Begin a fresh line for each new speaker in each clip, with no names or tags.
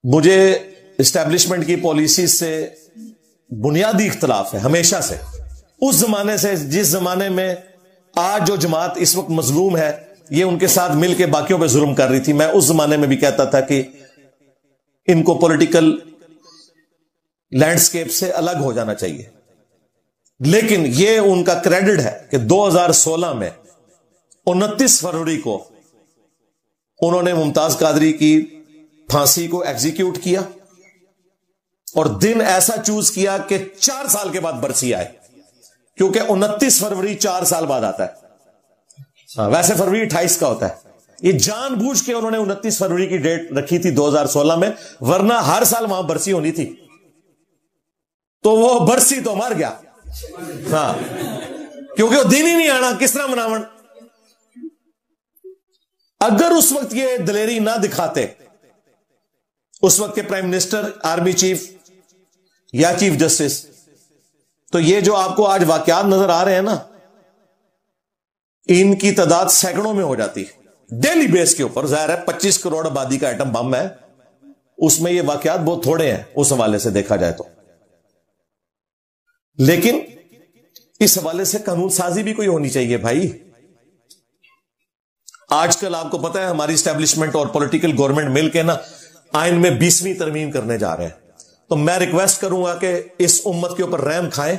مجھے اسٹیبلشمنٹ کی پالیسی سے بنیادی اختلاف ہے ہمیشہ سے، اس زمانے سے جس زمانے میں آج جو جماعت اس وقت مظلوم ہے یہ ان کے ساتھ مل کے باقیوں پہ ظلم کر رہی تھی. میں اس زمانے میں بھی کہتا تھا کہ ان کو پولیٹیکل لینڈسکیپ سے الگ ہو جانا چاہیے، لیکن یہ ان کا کریڈٹ ہے کہ 2016 میں 29 فروری کو انہوں نے ممتاز قادری کی پھانسی کو ایگزیکیوٹ کیا اور دن ایسا چوز کیا کہ 4 سال کے بعد برسی آئے، کیونکہ 29 فروری 4 سال بعد آتا ہے. ویسے فروری 28 کا ہوتا ہے. یہ جان بوجھ کے انہوں نے 29 فروری کی ڈیٹ رکھی تھی 2016 میں، ورنہ ہر سال وہاں برسی ہونی تھی. تو وہ برسی تو مر گیا، ہاں، کیونکہ وہ دن ہی نہیں آنا، کس طرح مناون. اگر اس وقت یہ دلیری نہ دکھاتے، اس وقت کے پرائم منسٹر، آرمی چیف یا چیف جسٹس، تو یہ جو آپ کو آج واقعات نظر آ رہے ہیں نا، ان کی تعداد سینکڑوں میں ہو جاتی ڈیلی بیس کے اوپر. ظاہر ہے 25 کروڑ آبادی کا ایٹم بم ہے، اس میں یہ واقعات بہت تھوڑے ہیں اس حوالے سے دیکھا جائے تو. لیکن اس حوالے سے قانون سازی بھی کوئی ہونی چاہیے بھائی. آج کل آپ کو پتا ہے ہماری اسٹیبلشمنٹ اور پولیٹیکل گورنمنٹ مل کے نا آئین میں 20ویں ترمیم کرنے جا رہے ہیں. تو میں ریکویسٹ کروں گا کہ اس امت کے اوپر رحم کھائیں.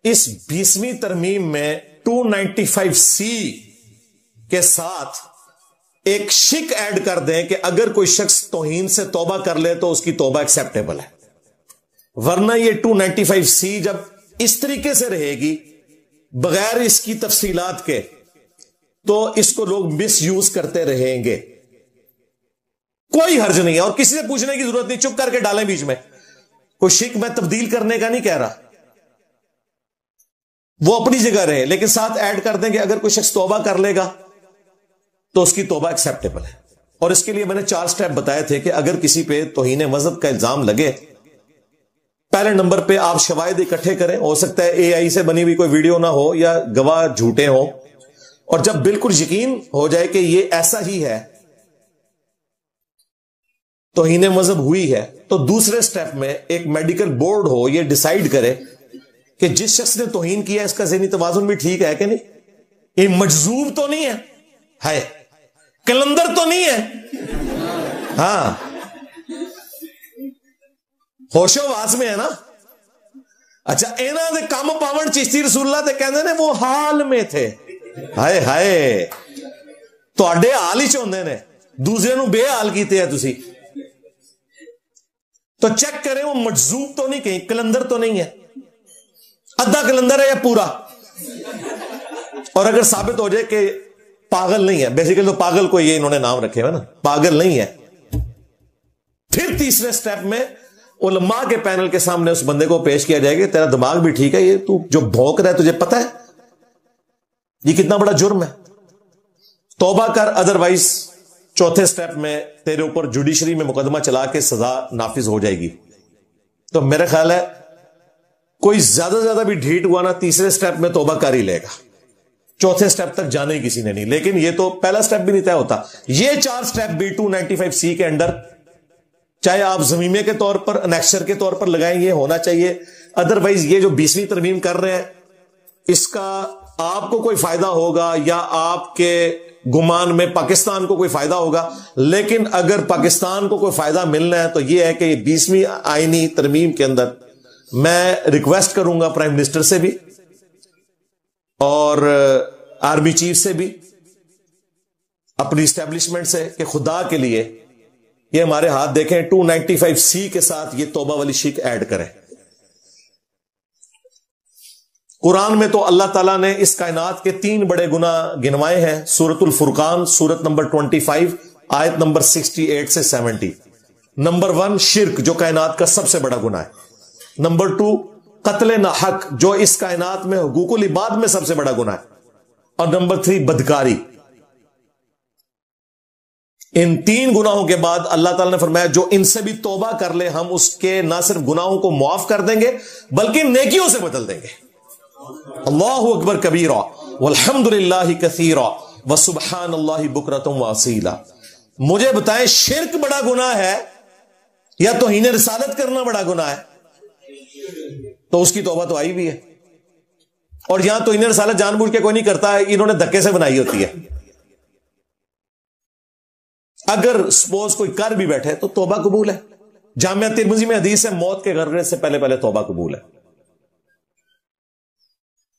اس 20ویں ترمیم میں 295C کے ساتھ ایک شک ایڈ کر دیں کہ اگر کوئی شخص توہین سے توبہ کر لے تو اس کی توبہ ایکسیپٹیبل ہے. ورنہ یہ 295C جب اس طریقے سے رہے گی بغیر اس کی تفصیلات کے تو اس کو لوگ مس یوز کرتے رہیں گے. کوئی حرج نہیں ہے اور کسی سے پوچھنے کی ضرورت نہیں، چپ کر کے ڈالیں بیچ میں. کوئی شک میں تبدیل کرنے کا نہیں کہہ رہا، وہ اپنی جگہ رہے، لیکن ساتھ ایڈ کر دیں کہ اگر کوئی شخص توبہ کر لے گا تو اس کی توبہ ایکسیپٹیبل ہے. اور اس کے لیے میں نے 4 سٹیپ بتائے تھے کہ اگر کسی پہ توہین مذہب کا الزام لگے، پہلے نمبر پہ آپ شواہد اکٹھے کریں. ہو سکتا ہے AI سے بنی ہوئی کوئی ویڈیو نہ ہو یا گواہ جھوٹے ہوں، اور جب بالکل یقین ہو جائے کہ یہ ایسا ہی ہے، توہین مذہب ہوئی ہے، تو دوسرے سٹیپ میں ایک میڈیکل بورڈ ہو، یہ ڈیسائیڈ کرے کہ جس شخص نے توہین کیا اس کا ذہنی توازن بھی ٹھیک ہے کہ نہیں. یہ مجذوب تو نہیں ہے، کلندر تو نہیں ہے، ہاں ہوش و واس میں ہے نا. اچھا اینا دے کام پاون چشتی رسول اللہ تے کہندے نے وہ حال میں تھے. ہائے ہائے، تواڈے حال ہی چوندے نے، دوسرے نو بے حال کیتے ہیں تسی. تو چیک کریں وہ مجذوب تو نہیں، کہیں کلندر تو نہیں ہے، ادھا کلندر ہے یا پورا. اور اگر ثابت ہو جائے کہ پاگل نہیں ہے، بیسیکلی تو پاگل کو یہ انہوں نے نام رکھے ہوئے نا، پاگل نہیں ہے، پھر تیسرے سٹیپ میں علماء کے پینل کے سامنے اس بندے کو پیش کیا جائے گا تیرا دماغ بھی ٹھیک ہے، یہ تو جو بھونک رہا ہے تجھے پتا ہے یہ کتنا بڑا جرم ہے، توبہ کر، ادروائز چوتھے سٹیپ میں تیرے اوپر جوڈیشری میں مقدمہ چلا کے سزا نافذ ہو جائے گی. تو میرا خیال ہے کوئی زیادہ سے زیادہ بھی ڈھیٹ ہوا نا تیسرے سٹیپ میں توبہ کر ہی لے گا، چوتھے سٹیپ تک جانے ہی کسی نے نہیں. لیکن یہ تو پہلا سٹیپ بھی نہیں طے ہوتا. یہ 4 سٹیپ بھی 295C کے انڈر، چاہے آپ زمیمے کے طور پر، انیکشر کے طور پر لگائیں، یہ ہونا چاہیے. ادروائز یہ جو 20ویں ترمیم کر رہے ہیں اس کا آپ کو کوئی فائدہ ہوگا یا آپ کے گمان میں پاکستان کو کوئی فائدہ ہوگا، لیکن اگر پاکستان کو کوئی فائدہ ملنا ہے تو یہ ہے کہ یہ 20ویں آئینی ترمیم کے اندر میں ریکویسٹ کروں گا پرائم منسٹر سے بھی اور آرمی چیف سے بھی، اپنی اسٹیبلشمنٹ سے، کہ خدا کے لیے یہ ہمارے ہاتھ دیکھیں، 295C کے ساتھ یہ توبہ والی شک ایڈ کریں. قرآن میں تو اللہ تعالیٰ نے اس کائنات کے 3 بڑے گناہ گنوائے ہیں. سورۃ الفرقان، سورت نمبر 25، آیت نمبر 68 سے 70. نمبر 1 شرک، جو کائنات کا سب سے بڑا گناہ ہے. نمبر 2 قتل ناحق، جو اس کائنات میں حقوق العباد میں سب سے بڑا گناہ ہے. اور نمبر 3 بدکاری. ان 3 گناہوں کے بعد اللہ تعالیٰ نے فرمایا جو ان سے بھی توبہ کر لے ہم اس کے نہ صرف گناہوں کو معاف کر دیں گے بلکہ نیکیوں سے بدل دیں گے. اللہ اکبر کبیرہ والحمد للہ کثیرہ وسبحان اللہ بکرۃ واصیلا. مجھے بتائیں شرک بڑا گناہ ہے یا توہین رسالت کرنا بڑا گناہ ہے تو اس کی توبہ تو آئی بھی ہے. اور یہاں توہین رسالت جان بوجھ کے کوئی نہیں کرتا ہے, انہوں نے دھکے سے بنائی ہوتی ہے. اگر سپوز کوئی کر بھی بیٹھے تو توبہ قبول ہے. جامعہ ترمذی میں حدیث ہے موت کے غرغرے سے پہلے پہلے توبہ قبول ہے.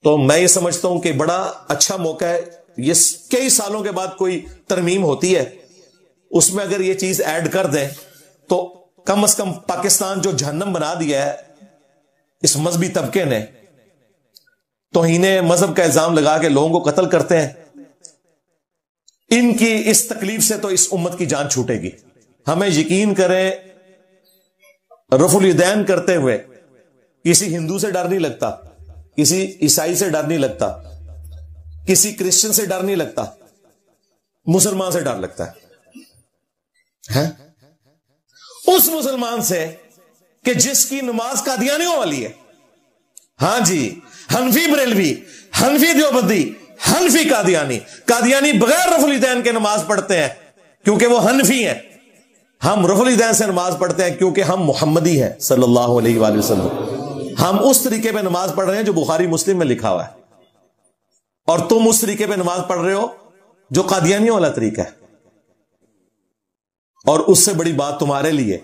تو میں یہ سمجھتا ہوں کہ بڑا اچھا موقع ہے. یہ کئی سالوں کے بعد کوئی ترمیم ہوتی ہے, اس میں اگر یہ چیز ایڈ کر دیں تو کم از کم پاکستان جو جہنم بنا دیا ہے اس مذہبی طبقے نے, توہین مذہب کا الزام لگا کے لوگوں کو قتل کرتے ہیں, ان کی اس تکلیف سے تو اس امت کی جان چھوٹے گی. ہمیں یقین کریں, رفع الیدین کرتے ہوئے کسی ہندو سے ڈر نہیں لگتا, کسی عیسائی سے ڈر نہیں لگتا, کسی کرسچن سے ڈر نہیں لگتا, مسلمان سے ڈر لگتا ہے. اس مسلمان سے کہ جس کی نماز قادیانیوں والی ہے. ہاں جی, حنفی بریلوی, حنفی دیوبندی, حنفی قادیانی. قادیانی بغیر رفع الیدین کے نماز پڑھتے ہیں کیونکہ وہ حنفی ہیں. ہم رفع الیدین سے نماز پڑھتے ہیں کیونکہ ہم محمدی ہیں صلی اللہ علیہ وآلہ وسلم. ہم اس طریقے پہ نماز پڑھ رہے ہیں جو بخاری مسلم میں لکھا ہوا ہے, اور تم اس طریقے پہ نماز پڑھ رہے ہو جو قادیانیوں والا طریقہ ہے. اور اس سے بڑی بات تمہارے لیے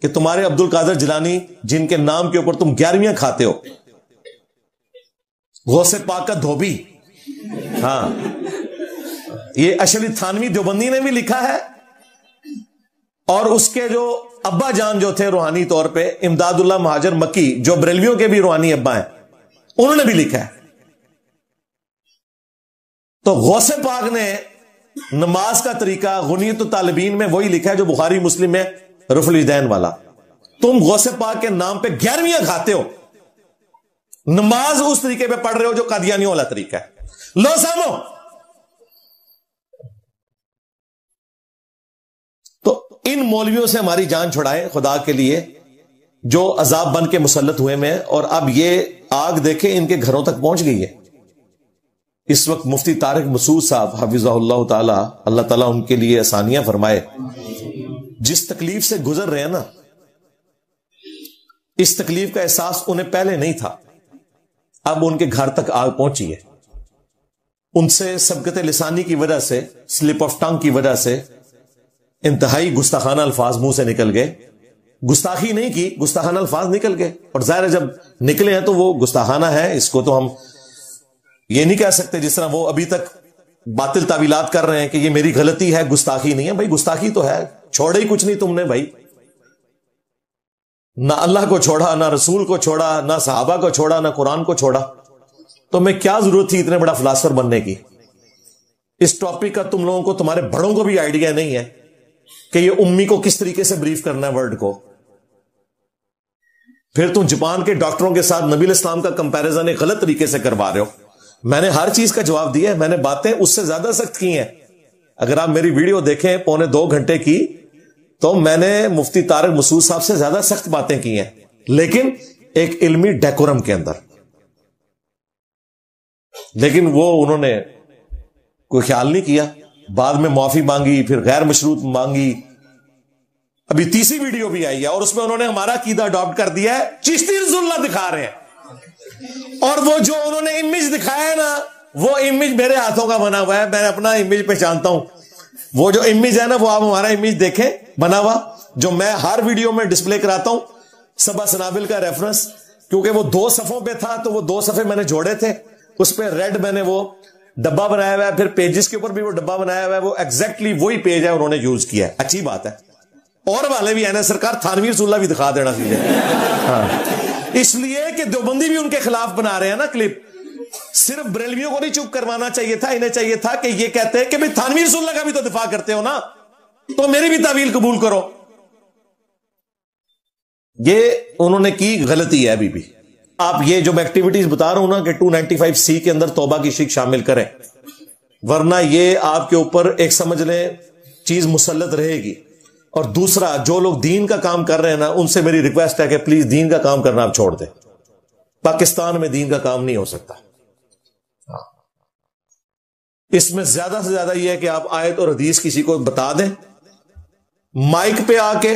کہ تمہارے عبد القادر جیلانی جن کے نام کے اوپر تم 11ویں کھاتے ہو, غوث پاک کا دھوبی, ہاں یہ اشرف تھانوی دیوبندی نے بھی لکھا ہے, اور اس کے جو ابا جان جو تھے روحانی طور پہ امداد اللہ مہاجر مکی, جو بریلویوں کے بھی روحانی ابا ہیں, انہوں نے بھی لکھا ہے. تو غوث پاک نے نماز کا طریقہ غنیت الطالبین میں وہی لکھا ہے جو بخاری مسلم میں رفع الیدین والا. تم غوث پاک کے نام پہ 11ویں کھاتے ہو, نماز اس طریقے پہ پڑھ رہے ہو جو قادیانیوں والا طریقہ ہے. لو سامو. تو ان مولویوں سے ہماری جان چھڑائیں خدا کے لیے, جو عذاب بن کے مسلط ہوئے میں, اور اب یہ آگ دیکھیں ان کے گھروں تک پہنچ گئی ہے. اس وقت مفتی طارق مسعود صاحب حفظہ اللہ تعالی, اللہ تعالیٰ ان کے لیے آسانیاں فرمائے, جس تکلیف سے گزر رہے ہیں نا, اس تکلیف کا احساس انہیں پہلے نہیں تھا, اب ان کے گھر تک آگ پہنچی ہے. ان سے سبقت لسانی کی وجہ سے, سلپ آف ٹنگ کی وجہ سے انتہائی گستاخانہ الفاظ منہ سے نکل گئے. گستاخی نہیں کی, گستاخانہ الفاظ نکل گئے, اور ظاہر ہے جب نکلے ہیں تو وہ گستاخانہ ہے. اس کو تو ہم یہ نہیں کہہ سکتے جس طرح وہ ابھی تک باطل تعویلات کر رہے ہیں کہ یہ میری غلطی ہے, گستاخی نہیں ہے. بھائی گستاخی تو ہے, چھوڑے ہی کچھ نہیں تم نے بھائی. نہ اللہ کو چھوڑا, نہ رسول کو چھوڑا, نہ صحابہ کو چھوڑا, نہ قرآن کو چھوڑا. تو میں کیا ضرورت تھی اتنے بڑا فلاسفر بننے کی؟ اس ٹاپک کا تم لوگوں کو, تمہارے بڑوں کو بھی آئیڈیا نہیں ہے کہ یہ امی کو کس طریقے سے بریف کرنا ہے ورڈ کو. پھر تم جاپان کے ڈاکٹروں کے ساتھ نبی الاسلام کا کمپیریزن ایک غلط طریقے سے کروا رہے ہو. میں نے ہر چیز کا جواب دیا ہے, میں نے باتیں اس سے زیادہ سخت کی ہیں. اگر آپ میری ویڈیو دیکھیں 2.25 گھنٹے کی, تو میں نے مفتی طارق مسعود صاحب سے زیادہ سخت باتیں کی ہیں, لیکن ایک علمی ڈیکورم کے اندر. لیکن وہ انہوں نے کوئی خیال نہیں کیا. بعد میں معافی مانگی, پھر غیر مشروط مانگی. ابھی تیسری ویڈیو بھی آئی ہے اور اس میں انہوں نے ہمارا عقیدہ اڈاپٹ کر دیا ہے. چشتی رسول اللہ دکھا رہے ہیں, اور وہ جو انہوں نے امیج دکھایا ہے نا, وہ امیج میرے ہاتھوں کا بنا ہوا ہے. میں اپنا امیج پہچانتا ہوں. وہ جو امیج ہے نا, وہ آپ ہمارا امیج دیکھیں بنا ہوا, جو میں ہر ویڈیو میں ڈسپلے کراتا ہوں. سبا سنابل کا ریفرنس, کیونکہ وہ 2 صفوں پہ تھا تو وہ 2 صفحے میں نے جوڑے تھے. اس پہ ریڈ میں نے وہ ڈبا بنایا ہوا ہے, پھر پیجز کے اوپر بھی وہ ڈبا بنایا ہوا ہے. وہ ایگزیکٹلی وہی پیج ہے انہوں نے یوز کیا ہے. اچھی بات ہے. اور والے بھی ہیں سرکار, تھانوی رسول اللہ بھی دکھا دینا چاہیے. ہاں, اس لیے کہ دیوبندی بھی ان کے خلاف بنا رہے ہیں نا کلپ. صرف بریلویوں کو نہیں چپ کروانا چاہیے تھا, انہیں چاہیے تھا کہ یہ کہتے ہیں کہ بھئی تھانوی رسول اللہ کا بھی تو دفاع کرتے ہو نا, تو میری بھی تعویل قبول کرو. یہ انہوں نے کی غلطی ہے. ابھی بھی آپ یہ جو میں ایکٹیویٹیز بتا رہا ہوں نا کہ 295C کے اندر توبہ کی شک شامل کریں, ورنہ یہ آپ کے اوپر ایک سمجھ لیں چیز مسلط رہے گی. اور دوسرا, جو لوگ دین کا کام کر رہے ہیں نا, ان سے میری ریکویسٹ ہے کہ پلیز دین کا کام کرنا آپ چھوڑ دیں. پاکستان میں دین کا کام نہیں ہو سکتا. اس میں زیادہ سے زیادہ یہ ہے کہ آپ آیت اور حدیث کسی کو بتا دیں مائک پہ آ کے,